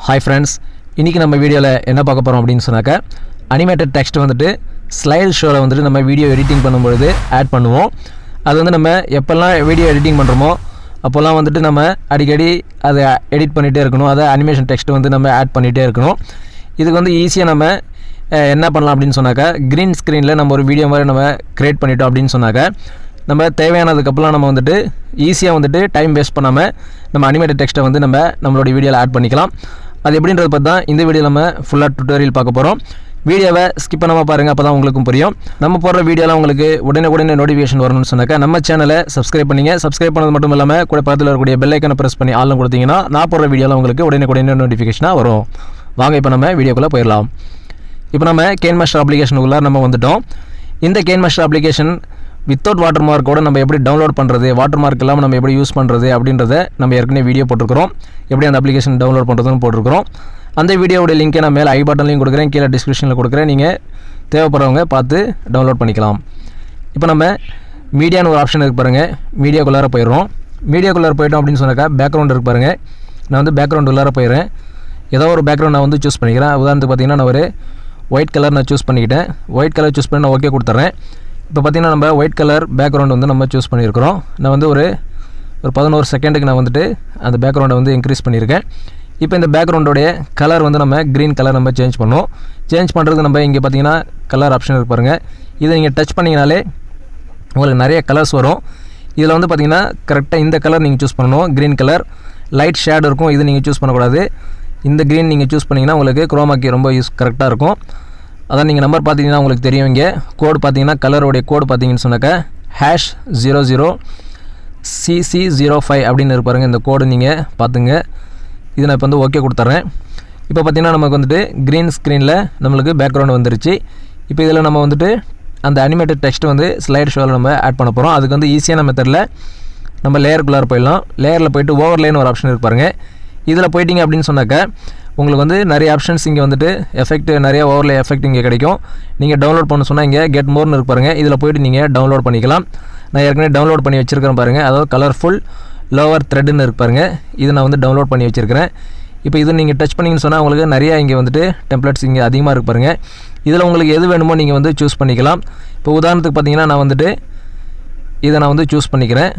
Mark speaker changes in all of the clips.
Speaker 1: Hi friends, இன்னைக்கு நம்ம வீடியோல என்ன பார்க்க போறோம் அப்படினு சொன்னாக்க அனிமேட்டட் டெக்ஸ்ட் வந்துட்டு ஸ்லைட் ஷோல வந்துட்டு நம்ம வீடியோ எடிட்டிங் பண்ணும்போது ஆட் பண்ணுவோம். அது வந்து நம்ம எப்பெல்லாம் வீடியோ எடிட்டிங் பண்றோமோ அப்போலாம் வந்துட்டு நம்ம அடிக்கடி அதை எடிட் பண்ணிட்டே இருக்கணும். அதை அனிமேஷன் டெக்ஸ்ட் வந்து நம்ம ஆட் பண்ணிட்டே இருக்கணும். இதுக்கு வந்து ஈஸியா நம்ம என்ன பண்ணலாம் அப்படினு சொன்னாக்க கிரீன் ஸ்கிரீன்ல நம்ம ஒரு வீடியோ மாதிரி நம்ம கிரியேட் பண்ணிட்டோம் அப்படினு சொன்னாக்க நம்ம தேவையானதுக்கு அப்புறம் நம்ம வந்துட்டு ஈஸியா வந்துட்டு டைம் வேஸ்ட் பண்ணாம நம்ம அனிமேட்டட் டெக்ஸ்ட்டை வந்து நம்மளோட வீடியோல ஆட் பண்ணிக்கலாம். அது எப்படின்றது பத்தி தான் இந்த வீடியோல நம்ம ஃபுல்லா டுட்டோரியல் பார்க்க போறோம். வீடியோவை ஸ்கிப் பண்ணாம பாருங்க, அப்பதான் உங்களுக்கு புரியும். நம்ம போடுற வீடியோலாம் உங்களுக்கு உடனே நோட்டிஃபிகேஷன் வரணும்னு சொன்னாக்க நம்ம சேனலை சப்ஸ்கிரைப் பண்ணுங்க. சப்ஸ்கிரைப் பண்ணது மட்டும் இல்லாம கூட பக்கத்துல இருக்கக்கூடிய பெல் ஐகானை பிரஸ் பண்ணி ஆல்னு கொடுத்தீங்கன்னா நான் போடுற வீடியோலாம் உங்களுக்கு உடனே நோட்டிஃபிகேஷனா வரும். வாங்க இப்போ நம்ம வீடியோக்குள்ள போயிடலாம். இப்போ நம்ம Kinemaster அப்ளிகேஷனுக்குள்ள நம்ம வந்துட்டோம். இந்த Kinemaster அப்ளிகேஷன் வித்தவுட் வாட்டர் மார்க்கோட நம்ம எப்படி டவுன்லோட் பண்ணுறது, வாட்டர் மார்க் இல்லாமல் நம்ம எப்படி யூஸ் பண்ணுறது அப்படின்றத நம்ம ஏற்கனவே வீடியோ போட்டிருக்கிறோம். எப்படி அந்த அப்ளிகேஷன் டவுன்லோட் பண்ணுறதுன்னு போட்டிருக்கிறோம். அந்த வீடியோவோட லிங்க்கை நான் மேலே ஐ பட்டன்லையும் கொடுக்குறேன், கீழே டிஸ்கிரிப்ஷனில் கொடுக்குறேன். நீங்கள் தேவைப்படுறவங்க பார்த்து டவுன்லோட் பண்ணிக்கலாம். இப்போ நம்ம மீடியான்னு ஒரு ஆப்ஷன் இருக்கு பாருங்கள். மீடியாக்குள்ளார போயிடுறோம். மீடியாக்குள்ளார போயிட்டோம் அப்படின்னு சொன்னாக்கா பேக்ரவுண்ட் இருக்கு பாருங்கள். நான் வந்து பேக்ரவுண்ட் உள்ளார போயிடுறேன். ஏதோ ஒரு பேக்ரவுண்ட் நான் வந்து சூஸ் பண்ணிக்கிறேன். உதாரணத்துக்கு பார்த்தீங்கன்னா நான் ஒரு ஒயிட் கலர் நான் சூஸ் பண்ணிக்கிட்டேன். ஒயிட் கலர் சூஸ் பண்ணி நான் ஓகே கொடுத்துட்றேன். இப்போ பார்த்தீங்கன்னா நம்ம ஒயிட் கலர் பேக்ரவுண்ட் வந்து நம்ம சூஸ் பண்ணியிருக்கிறோம். நான் வந்து ஒரு 11 செகண்டுக்கு நான் வந்துட்டு அந்த பேக்ரவுண்டை வந்து இன்க்ரீஸ் பண்ணியிருக்கேன். இப்போ இந்த பேக்ரவுண்டோடைய கலர் வந்து நம்ம க்ரீன் கலர் நம்ம சேஞ்ச் பண்ணோம். சேஞ்ச் பண்ணுறது நம்ம இங்கே பார்த்தீங்கன்னா கலர் ஆப்ஷன் இருக்கு பாருங்கள். இதை நீங்கள் டச் பண்ணிங்கனாலே உங்களுக்கு நிறைய கலர்ஸ் வரும். இதில் வந்து பார்த்தீங்கன்னா கரெக்டாக இந்த கலர் நீங்கள் சூஸ் பண்ணணும். க்ரீன் கலர் லைட் ஷேட் இருக்கும், இது நீங்கள் சூஸ் பண்ணக்கூடாது. இந்த க்ரீன் நீங்கள் சூஸ் பண்ணிங்கன்னா உங்களுக்கு குரோமாக்கி ரொம்ப கரெக்டாக இருக்கும். அதான் நீங்கள் நம்பர் பார்த்தீங்கன்னா உங்களுக்கு தெரியும். இங்கே கோடு பார்த்தீங்கன்னா கலருடைய கோடு பார்த்தீங்கன்னு சொன்னாக்க #00CC05 அப்படின்னு இருப்பாருங்க. இந்த கோடு நீங்கள் பார்த்துங்க. இது நான் இப்போ வந்து ஓகே கொடுத்துட்றேன். இப்போ பார்த்தீங்கன்னா நமக்கு வந்துட்டு க்ரீன் ஸ்க்ரீனில் நம்மளுக்கு பேக்ரவுண்ட் வந்துருச்சு. இப்போ இதில் நம்ம வந்துட்டு அந்த அனிமேட்டட் டெக்ஸ்ட் வந்து ஸ்லைட் ஷோவில் நம்ம ஆட் பண்ண போகிறோம். அதுக்கு வந்து ஈஸியான மெத்தடில் நம்ம லேயருக்குள்ளார போயிடலாம். லேயரில் போய்ட்டு ஓவர்லேன்னு ஒரு ஆப்ஷன் இருப்பாருங்க. இதில் போயிட்டீங்க அப்படின்னு சொன்னாக்க உங்களுக்கு வந்து நிறைய ஆப்ஷன்ஸ் இங்கே வந்துட்டு எஃபெக்ட், நிறைய ஓவர்லே எஃபெக்ட் இங்கே கிடைக்கும். நீங்கள் டவுன்லோட் பண்ண சொன்னால் இங்கே கெட் மோர்னு இருப்பாருங்க. இதில் போய்ட்டு நீங்கள் டவுன்லோட் பண்ணிக்கலாம். நான் ஏற்கனவே டவுன்லோட் பண்ணி வச்சுருக்கிறேன் பாருங்கள். அதாவது கலர்ஃபுல் லோவர் த்ரெட்னு இருப்பாருங்க. இது நான் வந்து டவுன்லோட் பண்ணி வச்சுருக்கிறேன். இப்போ இது நீங்கள் டச் பண்ணிங்கன்னு சொன்னால் உங்களுக்கு நிறையா இங்கே வந்துட்டு டெம்ப்ளேட்ஸ் இங்கே அதிகமாக இருக்கு பாருங்கள். இதில் உங்களுக்கு எது வேணுமோ நீங்கள் வந்து சூஸ் பண்ணிக்கலாம். இப்போ உதாரணத்துக்கு பார்த்தீங்கன்னா நான் வந்துட்டு இதை நான் வந்து சூஸ் பண்ணிக்கிறேன்.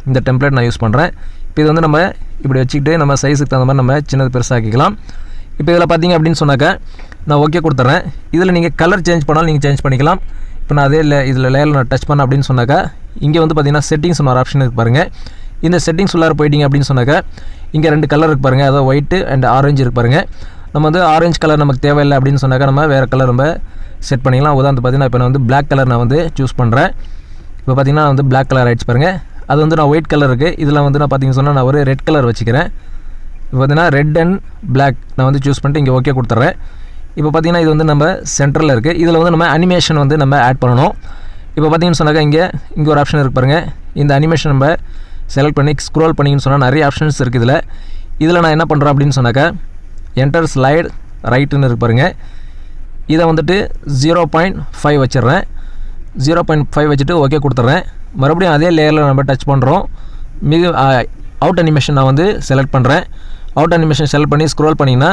Speaker 1: இந்த டெம்ப்ளேட் நான் யூஸ் பண்ணுறேன். இப்போ இது வந்து நம்ம இப்படி வச்சுக்கிட்டு நம்ம சைஸுக்கு தகுந்த மாதிரி நம்ம சின்னது பெருசாக்கிக்கலாம். இப்போ இதில் பார்த்தீங்க அப்படின்னு சொன்னாக்க நான் ஓகே கொடுத்துட்றேன். இதில் நீங்கள் கலர் சேஞ்ச் பண்ணாலும் நீங்கள் சேஞ்ச் பண்ணிக்கலாம். இப்போ நான் அதே இதில் லேயரில் நான் டச் பண்ணேன் அப்படின்னு சொன்னாக்கா இங்கே வந்து பார்த்தீங்கன்னா செட்டிங்ஸ்னு ஒரு ஆப்ஷன் இருக்கு பாருங்கள். இந்த செட்டிங்ஸ் உள்ளார போயிட்டீங்க அப்படின்னு சொன்னாக்கா இங்கே 2 கலர் இருக்கு பாருங்கள். அதாவது ஒயிட்டு அண்ட் ஆரஞ்சு இருக்கு பாருங்கள். நம்ம வந்து ஆரஞ்சு கலர் நமக்கு தேவையில்லை அப்படின்னு சொன்னாக்கா நம்ம வேறு கலர் நம்ம செட் பண்ணிக்கலாம். உதாரணத்துக்கு பார்த்தீங்கன்னா இப்போ நான் வந்து பிளாக் கலர் நான் வந்து சூஸ் பண்ணுறேன். இப்போ பார்த்தீங்கன்னா வந்து பிளாக் கலர் ஆகிடுச்சு பாருங்கள். அது வந்து நான் ஒயிட் கலர் இருக்குது. இதில் வந்து நான் பார்த்தீங்கன்னு சொன்னால் நான் ஒரு ரெட் கலர் வச்சுக்கிறேன். இப்போ பார்த்தீங்கன்னா ரெட் அண்ட் பிளாக் நான் வந்து சூஸ் பண்ணிட்டு இங்கே ஓகே கொடுத்துட்றேன். இப்போ பார்த்தீங்கன்னா இது வந்து நம்ம சென்டரில் இருக்குது. இதில் வந்து நம்ம அனிமேஷன் வந்து நம்ம ஆட் பண்ணணும். இப்போ பார்த்தீங்கன்னு சொன்னாக்கா இங்கே ஒரு ஆப்ஷன் இருக்குது பாருங்கள். இந்த அனிமேஷன் நம்ம செலக்ட் பண்ணி ஸ்க்ரோல் பண்ணிங்கன்னு சொன்னால் நிறைய ஆப்ஷன்ஸ் இருக்குது. இதில் நான் என்ன பண்ணுறேன் அப்படின்னு சொன்னாக்கா என்டர் ஸ்லைட் ரைட்டுன்னு இருக்கு பாருங்கள். இதை வந்துட்டு 0.5 வச்சிடுறேன். 0.5 வச்சுட்டு ஓகே கொடுத்துட்றேன். மறுபடியும் அதே லேயரில் நம்ம டச் பண்ணுறோம். அவுட் அனிமேஷன் நான் வந்து செலக்ட் பண்ணுறேன். அவுட் அனிமேஷன் செலக்ட் பண்ணி ஸ்க்ரோல் பண்ணிங்கன்னா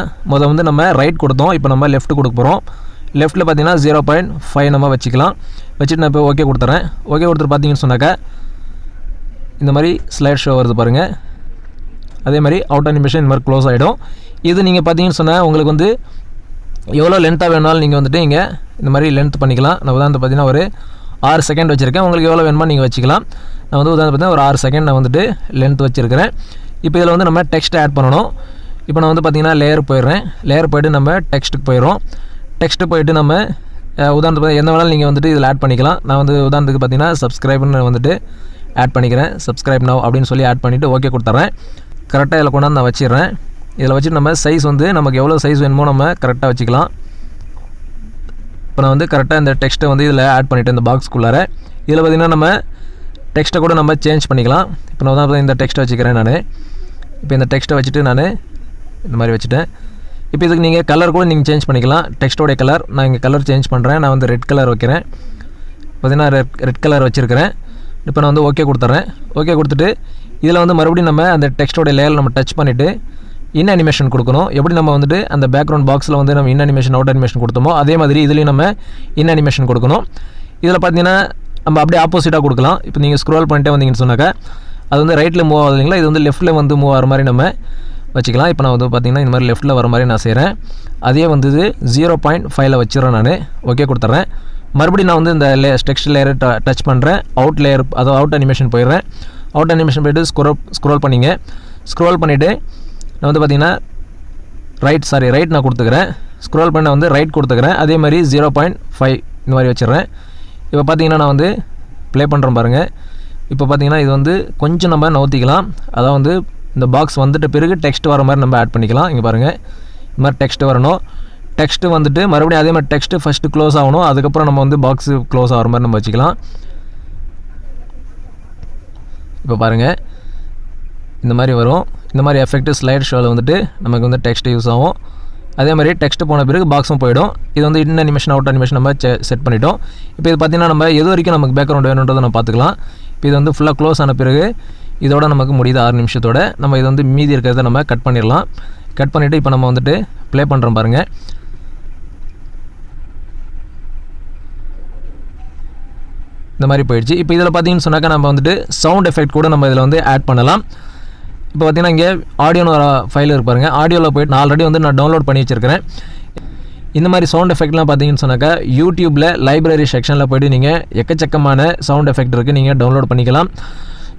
Speaker 1: வந்து நம்ம ரைட் கொடுத்தோம். இப்போ நம்ம லெஃப்ட் கொடுக்க போகிறோம். லெஃப்ட்டில் பார்த்தீங்கன்னா 0.5 நம்ம வச்சுக்கலாம். வச்சுட்டு நான் இப்போ ஓகே கொடுத்துட்றேன். ஓகே கொடுத்துட்டு பார்த்தீங்கன்னு சொன்னாக்கா இந்த மாதிரி ஸ்லைட் ஷோ வருது பாருங்கள். அதே மாதிரி அவுட் அனிமேஷன் இந்த மாதிரி க்ளோஸ் ஆகிடும். இது நீங்கள் பார்த்தீங்கன்னு சொன்னால் உங்களுக்கு வந்து எவ்வளோ லென்த்தாக வேணாலும் நீங்கள் வந்துட்டு இங்கே இந்த மாதிரி லென்த் பண்ணிக்கலாம். நான் உதாரணத்துக்கு பார்த்தீங்கன்னா ஒரு 6 செகண்ட் வச்சுருக்கேன். உங்களுக்கு எவ்வளோ வேணுமோ நீங்கள் வச்சுக்கலாம். நான் வந்து உதாரணத்துக்கு பார்த்தீங்கன்னா ஒரு 6 செகண்ட் நான் வந்துட்டு லென்த் வச்சுருக்கிறேன். இப்போ இதில் வந்து நம்ம டெக்ஸ்ட் ஆட் பண்ணணும். இப்போ நான் வந்து பார்த்தீங்கன்னா லேயர் போயிடுறேன். லேயர் போய்ட்டு நம்ம டெக்ஸ்ட்டுக்கு போயிடும். டெக்ஸ்ட்டு போயிட்டு நம்ம உதாரணத்துக்கு என்ன வேணாலும் நீங்கள் வந்துட்டு இதில் ஆட் பண்ணிக்கலாம். நான் வந்து உதாரணத்துக்கு பார்த்தீங்கன்னா சப்ஸ்கிரைப்னு வந்துட்டு ஆட் பண்ணிக்கிறேன். சப்ஸ்கிரைப் நவ் அப்படின்னு சொல்லி ஆட் பண்ணிவிட்டு ஓகே கொடுத்துட்றேன். கரெக்டாக இதில் கொண்டாந்து நான் வச்சிடுறேன். இதில் வச்சுட்டு நம்ம சைஸ் வந்து நமக்கு எவ்வளோ சைஸ் வேணுமோ நம்ம கரெக்டாக வச்சுக்கலாம். இப்போ நான் வந்து கரெக்டாக இந்த டெக்ஸ்ட்டை வந்து இதில் ஆட் பண்ணிவிட்டு இந்த பாக்ஸ்க்குள்ளார இதில் பார்த்திங்கன்னா நம்ம டெக்ஸ்ட்டை கூட நம்ம சேஞ்ச் பண்ணிக்கலாம். இப்போ நான் தான் இந்த டெக்ஸ்ட்டை வச்சுக்கிறேன். நான் இப்போ இந்த டெக்ஸ்ட்டை வச்சுட்டு நான் இந்த மாதிரி வச்சுட்டேன். இப்போ இதுக்கு நீங்கள் கலர் கூட நீங்கள் சேஞ்ச் பண்ணிக்கலாம். டெக்ஸ்ட்டோடைய கலர் நான் இங்கே கலர் சேஞ்ச் பண்ணுறேன். நான் வந்து ரெட் கலர் வைக்கிறேன். பார்த்திங்கன்னா ரெட் கலர் வச்சுருக்கிறேன். இப்போ நான் வந்து ஓகே கொடுத்துட்றேன். ஓகே கொடுத்துட்டு இதில் வந்து மறுபடியும் நம்ம அந்த டெக்ஸ்ட்டோடைய லேயர் நம்ம டச் பண்ணிவிட்டு இன் அனிமேஷன் கொடுக்கணும். எப்படி நம்ம வந்துட்டு அந்த பேக்ரவுண்ட் பாக்ஸில் வந்து நம்ம இன் அனிமேஷன் அவுட் அனிமேஷன் கொடுத்தோமோ அதே மாதிரி இதுலேயும் நம்ம இன் அனிமேஷன் கொடுக்கணும். இதில் பார்த்தீங்கன்னா நம்ம அப்படியே ஆப்போசிட்டாக கொடுக்கலாம். இப்போ நீங்கள் ஸ்க்ரோல் பண்ணிட்டே வந்தீங்கன்னு சொன்னாக்கா அது வந்து ரைட்டில் மூவ் ஆகுது இல்லைங்களா, இது வந்து லெஃப்ட்டில் வந்து மூவ் ஆகிற மாதிரி நம்ம வச்சுக்கலாம். இப்போ நான் வந்து பார்த்திங்கன்னா இந்த மாதிரி லெஃப்ட்டில் வர மாதிரி நான் செய்கிறேன். அதே வந்து இது 0.5 வச்சுறேன் நான். ஓகே கொடுத்துட்றேன். மறுபடியும் நான் வந்து இந்த டெக்ஸ்ட் லேயரை டச் பண்ணுறேன். அவுட் லேயர் அதாவது அவுட் அனிமேஷன் போயிடுறேன். அவுட் அனிமேஷன் போய்ட்டு ஸ்க்ரோல் பண்ணிங்க. ஸ்க்ரோல் பண்ணிவிட்டு நான் வந்து பார்த்திங்கன்னா ரைட் நான் கொடுத்துக்கிறேன். ஸ்க்ரோல் பண்ண வந்து ரைட் கொடுத்துக்கிறேன். அதே மாதிரி 0.5 இந்த மாதிரி வச்சிடுறேன். இப்போ பார்த்தீங்கன்னா நான் வந்து ப்ளே பண்ணுறேன் பாருங்கள். இப்போ பார்த்தீங்கன்னா இது வந்து கொஞ்சம் நம்ம நவுத்திக்கலாம். அதாவது வந்து இந்த பாக்ஸ் வந்துட்ட பிறகு டெக்ஸ்ட் வர மாதிரி நம்ம ஆட் பண்ணிக்கலாம். இங்கே பாருங்கள் இந்த மாதிரி டெக்ஸ்ட்டு வரணும். டெக்ஸ்ட்டு வந்துட்டு மறுபடியும் அதே மாதிரி டெக்ஸ்ட்டு ஃபஸ்ட்டு க்ளோஸ் ஆகணும். அதுக்கப்புறம் நம்ம வந்து பாக்ஸு க்ளோஸ் ஆகிற மாதிரி நம்ம வச்சுக்கலாம். இப்போ பாருங்கள் இந்த மாதிரி வரும். இந்த மாதிரி எஃபெக்ட் ஸ்லைட் ஷோவில் வந்துட்டு நமக்கு வந்து டெக்ஸ்ட் யூஸ் ஆகும். அதே மாதிரி டெக்ஸ்ட் போன பிறகு பாக்ஸும் போயிடும். இது வந்து இன் அனிமேஷன் அவுட் அனிமேஷன் நம்ம செட் பண்ணிட்டோம். இப்போ இது பார்த்திங்கன்னா நம்ம எது வரைக்கும் நமக்கு பேக்ரவுண்ட் வேணுன்றதை நம்ம பார்த்துக்கலாம். இப்போ இது வந்து ஃபுல்லாக க்ளோஸ் ஆன பிறகு இதோட நமக்கு முடியுது 6 நிமிஷத்தோட. நம்ம இது வந்து மீதி இருக்கிறத நம்ம கட் பண்ணிடலாம். கட் பண்ணிவிட்டு இப்போ நம்ம வந்துட்டு ப்ளே பண்ணுறோம் பாருங்கள். இந்த மாதிரி போயிடுச்சு. இப்போ இதில் பார்த்தீங்கன்னு சொன்னாக்கா நம்ம வந்துட்டு சவுண்ட் எஃபெக்ட் கூட நம்ம இதில் வந்து ஆட் பண்ணலாம். இப்போ பார்த்தீங்கன்னா இங்கே ஆடியோன்னு ஒரு ஃபைல் இருப்பாருங்க. ஆடியோவில் போய்ட்டு நான் ஆல்ரெடி வந்து நான் டவுன்லோட் பண்ணி வச்சுருக்கிறேன். இந்த மாதிரி சவுண்ட் எஃபெக்ட்லாம் பார்த்தீங்கன்னு சொன்னாக்கா யூடியூப்பில் லைப்ரரி செக்ஷனில் போய்ட்டு நீங்கள் எக்கச்சக்கமான சவுண்ட் எஃபெக்ட் இருக்குது, நீங்கள் டவுன்லோட் பண்ணிக்கலாம்.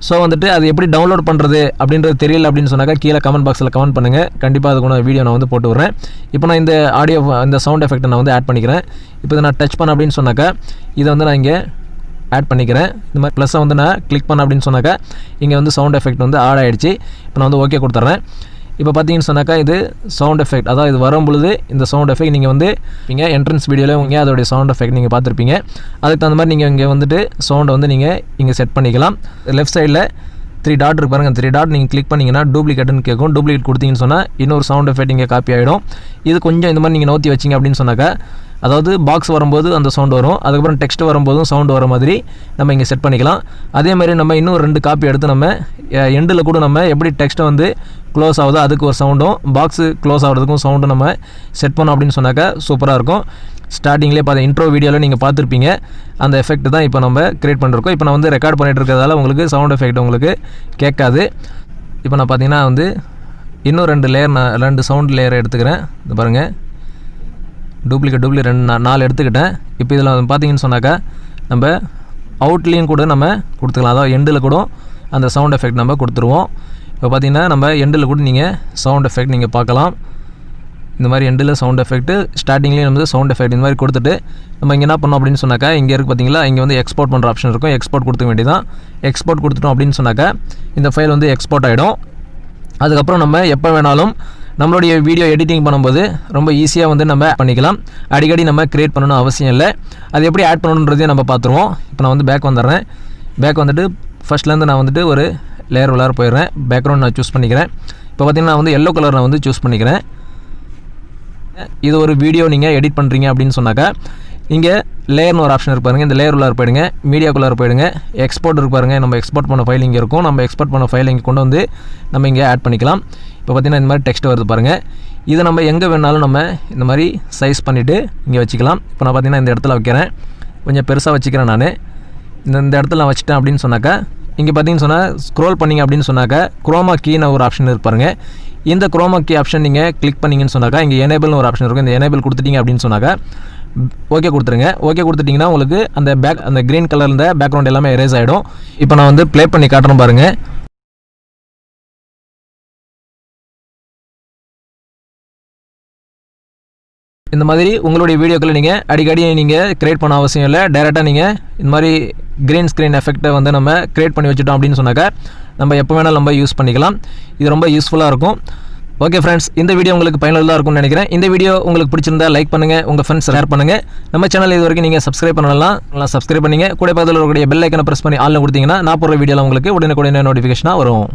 Speaker 1: ஸோ வந்துட்டு அது எப்படி டவுன்லோட் பண்ணுறது அப்படின்றது தெரியல அப்படின்னு சொன்னாக்கா கீழே கமெண்ட் பாக்ஸில் கமெண்ட் பண்ணுங்கள். கண்டிப்பாக அதுக்குள்ள வீடியோ நான் வந்து போட்டு விட்றேன். இப்போ நான் இந்த சவுண்ட் எஃபெக்ட்டை நான் வந்து ஆட் பண்ணிக்கிறேன். இப்போ இதை நான் டச் பண்ண அப்படின்னு சொன்னாக்கா இதை வந்து நான் இங்கே ஆட் பண்ணிக்கிறேன். இந்த மாதிரி ப்ளஸ்ஸை வந்து நான் கிளிக் பண்ண அப்படின்னு சொன்னாக்கா இங்கே வந்து சவுண்ட் எஃபெக்ட் வந்து ஆட் ஆகிடுச்சு. இப்போ நான் வந்து ஓகே கொடுத்துட்றேன். இப்போ பார்த்தீங்கன்னு சொன்னாக்கா இது சவுண்ட் எஃபெக்ட், அதாவது இது வரும்பொழுது இந்த சவுண்ட் எஃபெக்ட் நீங்கள் வந்து நீங்கள் என்ட்ரன்ஸ் வீடியோவில் இங்கே அதோடைய சவுண்ட் எஃபெக்ட் நீங்கள் பார்த்துருப்பீங்க. அதுக்கு தகுந்த மாதிரி நீங்கள் இங்கே வந்துட்டு சவுண்டை வந்து நீங்கள் இங்கே செட் பண்ணிக்கலாம். லெஃப்ட் சைடில் 3 டாட் இருக்கு பாருங்கள். 3 டாட் நீங்கள் கிளிக் பண்ணிங்கன்னா டூப்ளிகேட்னு கேட்கும். டூப்ளிகேட் கொடுத்தீங்கன்னு சொன்னால் இன்னொரு சவுண்ட் எஃபெக்ட் இங்கே காப்பி ஆகிடும். இது கொஞ்சம் இந்த மாதிரி நீங்கள் நோத்தி வச்சிங்க அப்படின்னு சொன்னாக்கா அதாவது பாக்ஸ் வரும்போது அந்த சவுண்ட் வரும், அதுக்கப்புறம் டெக்ஸ்ட் வரும்போதும் சவுண்ட் வர மாதிரி நம்ம இங்கே செட் பண்ணிக்கலாம். அதே மாதிரி நம்ம இன்னும் 2 காப்பி எடுத்து நம்ம எண்டில் கூட நம்ம எப்படி டெக்ஸ்ட்டை வந்து க்ளோஸ் ஆகுதோ அதுக்கு ஒரு சவுண்டும் பாக்ஸு க்ளோஸ் ஆகிறதுக்கும் சவுண்டும் நம்ம செட் பண்ணோம் அப்படின்னு சொன்னாக்கா சூப்பராக இருக்கும். ஸ்டார்டிங்லேயே பார்த்து இன்ட்ரோ வீடியோவில் நீங்கள் பார்த்துருப்பீங்க. அந்த எஃபெக்ட் தான் இப்போ நம்ம க்ரியேட் பண்ணிருக்கோம். இப்போ நான் வந்து ரெக்கார்ட் பண்ணிகிட்டு இருக்கிறதால உங்களுக்கு சவுண்ட் எஃபெக்ட் உங்களுக்கு கேட்காது. இப்போ நான் பார்த்தீங்கன்னா வந்து இன்னும் 2 லேயர் நான் 2 சவுண்ட் லேயரை எடுத்துக்கிறேன். இது பாருங்கள் டூப்ளிகேட் 4 எடுத்துக்கிட்டேன். இப்போ இதில் பார்த்தீங்கன்னு சொன்னாக்கா நம்ம அவுட்லேயும் கூட நம்ம கொடுத்துக்கலாம். அதாவது எண்டில் கூட அந்த சவுண்ட் எஃபெக்ட் நம்ம கொடுத்துருவோம். இப்போ பார்த்தீங்கன்னா நம்ம எண்டில் கூட நீங்கள் சவுண்ட் எஃபெக்ட் நீங்கள் பார்க்கலாம். இந்த மாதிரி எண்டில் சவுண்ட் எஃபெக்ட், ஸ்டார்டிங்லேயும் வந்து சவுண்ட் எஃபெக்ட் இந்த மாதிரி கொடுத்துட்டு நம்ம இங்கே என்ன பண்ணோம் அப்படின்னு சொன்னாக்கா இங்கே இருக்குது பார்த்தீங்களா, இங்கே வந்து எக்ஸ்போர்ட் பண்ணுற ஆப்ஷன் இருக்கும். எக்ஸ்போர்ட் கொடுத்துக்க வேண்டியதான். எக்ஸ்போர்ட் கொடுத்துட்டோம் அப்படின்னு சொன்னாக்கா இந்த ஃபைல் வந்து எக்ஸ்போர்ட் ஆகிடும். அதுக்கப்புறம் நம்ம எப்போ வேணாலும் நம்மளுடைய வீடியோ எடிட்டிங் பண்ணும்போது ரொம்ப ஈஸியாக வந்து நம்ம பண்ணிக்கலாம். அடிக்கடி நம்ம க்ரியேட் பண்ணணும்னு அவசியம் இல்லை. அது எப்படி ஆட் பண்ணணுன்றதையும் நம்ம பார்த்துருவோம். இப்போ நான் வந்து பேக் வந்துடுறேன். பேக் வந்துட்டு ஃபஸ்ட்லேருந்து நான் வந்துட்டு ஒரு லேயர் உள்ளார போயிடுறேன். பேக்ரவுண்ட் நான் சூஸ் பண்ணிக்கிறேன். இப்போ பார்த்தீங்கன்னா நான் வந்து எல்லோ கலர் நான் வந்து சூஸ் பண்ணிக்கிறேன். இது ஒரு வீடியோ நீங்கள் எடிட் பண்ணுறீங்க அப்படின்னு சொன்னாக்கா இங்கே லேயர்னு ஒரு ஆப்ஷன் இருப்பாருங்க. இந்த லேயர் உள்ளார போயிடுங்க, மீடியாக்குள்ளார போயிடுங்க, எக்ஸ்போர்ட் இருப்பாருங்க. நம்ம எக்ஸ்போர்ட் பண்ண ஃபைல் இங்கே இருக்கும். நம்ம எக்ஸ்போர்ட் பண்ண ஃபைல் இங்கே கொண்டு வந்து நம்ம இங்கே ஆட் பண்ணிக்கலாம். இப்போ பார்த்தீங்கன்னா இந்த மாதிரி டெக்ஸ்ட் வருது பாருங்கள். இதை நம்ம எங்கே வேணாலும் நம்ம இந்த மாதிரி சைஸ் பண்ணிவிட்டு இங்கே வச்சுக்கலாம். இப்போ நான் பார்த்தீங்கன்னா இந்த இடத்துல வைக்கிறேன். கொஞ்சம் பெருசாக வச்சுக்கிறேன் நான். இந்த இடத்துல நான் வச்சுட்டேன் அப்படின்னு சொன்னாக்கா இங்கே பார்த்தீங்கன்னு சொன்னால் ஸ்க்ரோல் பண்ணிங்க அப்படின்னு சொன்னாக்கா குரோமா கீன்னு ஒரு ஆப்ஷன் இருப்பாருங்க. இந்த குரோமா கீ ஆப்ஷன் நீங்கள் கிளிக் பண்ணிங்கன்னு சொன்னாக்கா இங்கே எனேபிள்னு ஒரு ஆப்ஷன் இருக்கும். இந்த எனேபிள் கொடுத்துட்டீங்க அப்படின்னு சொன்னாக்கா ஓகே கொடுத்துருங்க. ஓகே கொடுத்துட்டிங்கன்னா உங்களுக்கு அந்த க்ரீன் கலர் இந்த பேக்ரவுண்ட் எல்லாமே எரேஸ் ஆகிடும். இப்போ நான் வந்து ப்ளே பண்ணி காட்டுறேன் பாருங்கள். இந்த மாதிரி உங்களுடைய வீடியோக்களை நீங்கள் அடிக்கடி நீங்கள் க்ரியேட் பண்ண அவசியம் இல்லை. டைரெக்டாக நீங்கள் இந்த மாதிரி க்ரீன் ஸ்க்ரீன் எஃபெக்ட்டை வந்து நம்ம க்ரியேட் பண்ணி வச்சுட்டோம் அப்படின்னு சொன்னாக்கா நம்ம எப்போ வேணாலும் நம்ம யூஸ் பண்ணிக்கலாம். இது ரொம்ப யூஸ்ஃபுல்லாக இருக்கும். ஓகே ஃப்ரெண்ட்ஸ், இந்த வீடியோ உங்களுக்கு பயனுள்ளதாக இருக்கும்னு நினைக்கிறேன். இந்த வீடியோ உங்களுக்கு பிடிச்சிருந்தா லைக் பண்ணுங்கள், உங்கள் ஃப்ரெண்ட்ஸ் ஷேர் பண்ணுங்கள். நம்ம சேனல் இது வரைக்கும் நீங்கள் சப்ஸ்கிரைப் பண்ணலாம், சப்ஸ்கிரைப் பண்ணிங்க. கூட பக்கத்தில் இருக்கக்கூடிய பெல் ஐக்கனை ப்ரெஸ் பண்ணி ஆல்னு கொடுத்தீங்கன்னா நான் போடுற வீடியோவில் உங்களுக்கு உடனே நோட்டிஃபிகேஷனாக வரும்.